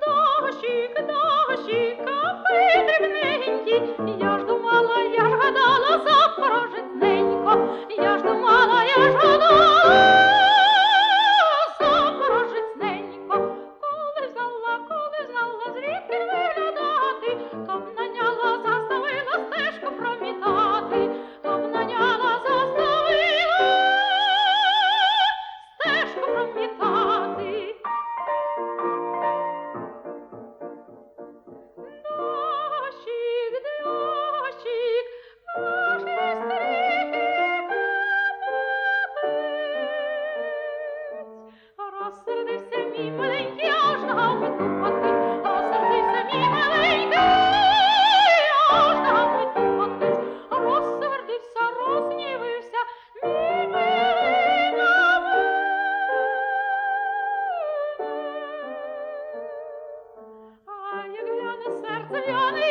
Дощик, дощик, капає дрібненький, я ж думала, я ж гадала, Запорожець-ненько, я ж думала, я ж гадала, Запорожець-ненько, коли знала, звідки виглядати, то б наняла, заставила стежку промітати, то б наняла, заставила стежку промітати. Дощик, дощик, наші стріхи розсердився мій маленький, аж ногами тупотить, розсердився мій маленький, аж ногами тупотить, розсердився, розгнівився мій милий набит. А як гляне серце в'яне,